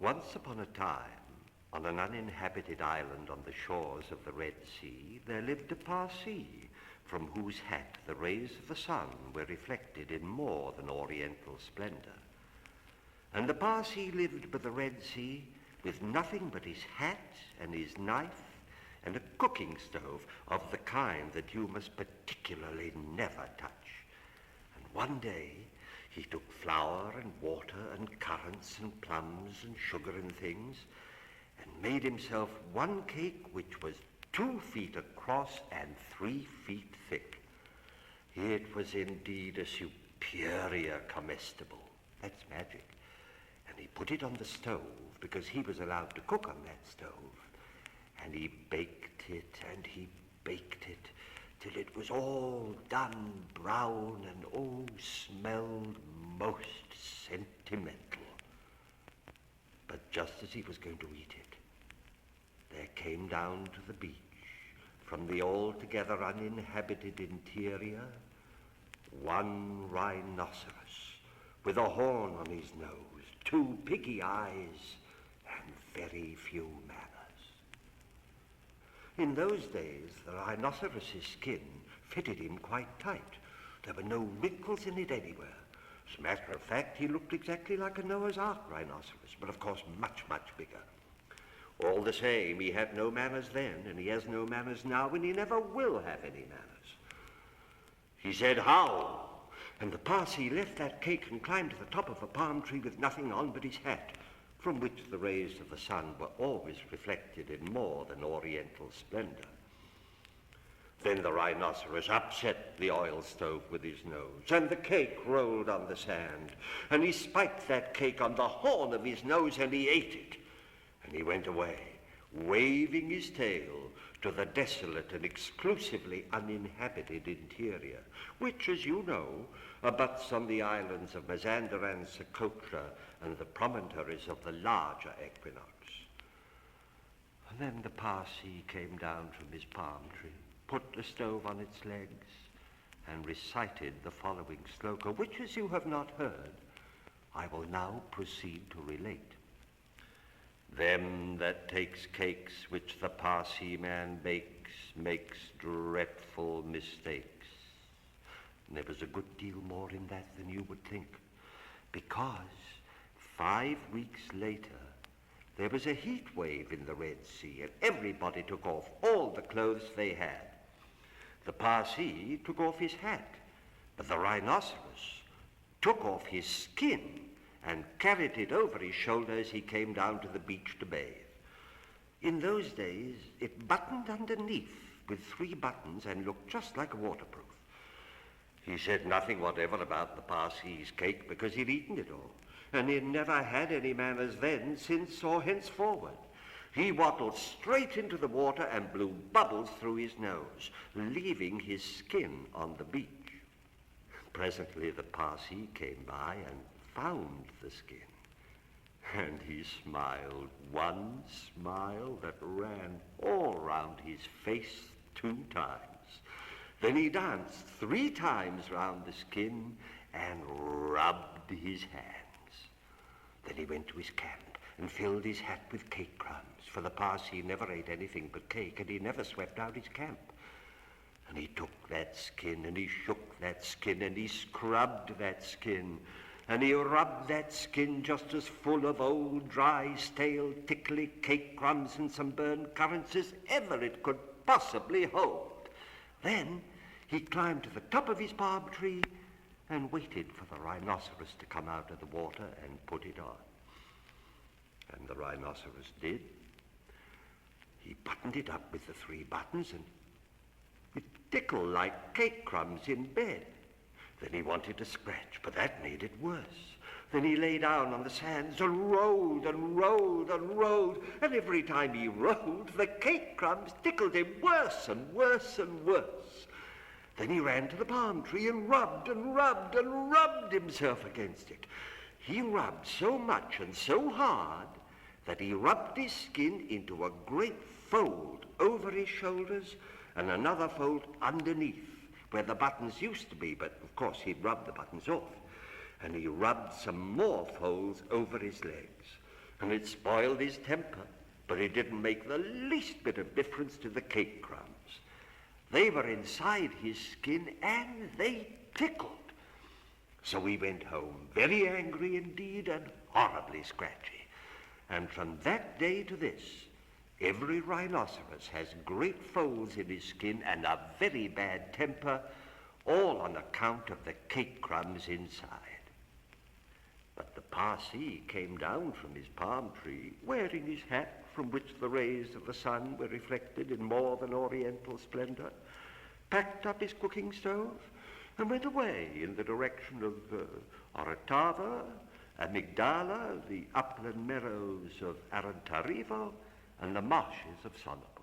Once upon a time, on an uninhabited island on the shores of the Red Sea, there lived a Parsee, from whose hat the rays of the sun were reflected in more than oriental splendor. And the Parsee lived by the Red Sea with nothing but his hat and his knife and a cooking stove of the kind that you must particularly never touch. And one day he took flour and water and currants and plums and sugar and things and made himself one cake which was 2 feet across and 3 feet thick. It was indeed a superior comestible. That's magic. And he put it on the stove because he was allowed to cook on that stove. And he baked it and he baked it till it was all done brown and smelled most sentimental. But just as he was going to eat it, there came down to the beach, from the altogether uninhabited interior, one rhinoceros with a horn on his nose, 2 piggy eyes, and very few manners. In those days, the rhinoceros's skin fitted him quite tight. There were no wrinkles in it anywhere. As a matter of fact, he looked exactly like a Noah's Ark rhinoceros, but of course much, much bigger. All the same, he had no manners then, and he has no manners now, and he never will have any manners. He said, "How?" And the Parsee left that cake and climbed to the top of a palm tree with nothing on but his hat, from which the rays of the sun were always reflected in more than oriental splendor. Then the rhinoceros upset the oil stove with his nose, and the cake rolled on the sand, and he spiked that cake on the horn of his nose, and he ate it. And he went away, waving his tail to the desolate and exclusively uninhabited interior, which, as you know, abuts on the islands of Mazander and Socotra and the promontories of the larger equinox. And then the Parsee came down from his palm tree, put the stove on its legs, and recited the following sloka, which, as you have not heard, I will now proceed to relate. Them that takes cakes which the Parsee man bakes makes dreadful mistakes. And there was a good deal more in that than you would think, because 5 weeks later there was a heat wave in the Red Sea, and everybody took off all the clothes they had. The Parsee took off his hat, but the rhinoceros took off his skin and carried it over his shoulder as he came down to the beach to bathe. In those days, it buttoned underneath with 3 buttons and looked just like a waterproof. He said nothing whatever about the Parsee's cake because he'd eaten it all, and he'd never had any manners then, since, or henceforward. He waddled straight into the water and blew bubbles through his nose, leaving his skin on the beach. Presently the Parsee came by and found the skin, and he smiled one smile that ran all round his face 2 times. Then he danced 3 times round the skin and rubbed his hands. Then he went to his camp and filled his hat with cake crumbs, for the Parsee never ate anything but cake, and he never swept out his camp. And he took that skin, and he shook that skin, and he scrubbed that skin, and he rubbed that skin just as full of old, dry, stale, tickly cake crumbs and some burned currants as ever it could possibly hold. Then he climbed to the top of his palm tree and waited for the rhinoceros to come out of the water and put it on. And the rhinoceros did. He buttoned it up with the 3 buttons, and it tickled like cake crumbs in bed. Then he wanted to scratch, but that made it worse. Then he lay down on the sands and rolled and rolled and rolled, and every time he rolled, the cake crumbs tickled him worse and worse and worse. Then he ran to the palm tree and rubbed and rubbed and rubbed himself against it. He rubbed so much and so hard that he rubbed his skin into a great fold over his shoulders and another fold underneath, where the buttons used to be, but of course he'd rubbed the buttons off. And he rubbed some more folds over his legs. and it spoiled his temper, but it didn't make the least bit of difference to the cake crumbs. They were inside his skin, and they tickled. So he went home very angry indeed and horribly scratchy. And from that day to this, every rhinoceros has great folds in his skin and a very bad temper, all on account of the cake crumbs inside. But the Parsee came down from his palm tree, wearing his hat from which the rays of the sun were reflected in more than oriental splendor, packed up his cooking stove, and went away in the direction of Orotava, Amygdala, the upland meadows of Arantarivo, and the marshes of Sonnet.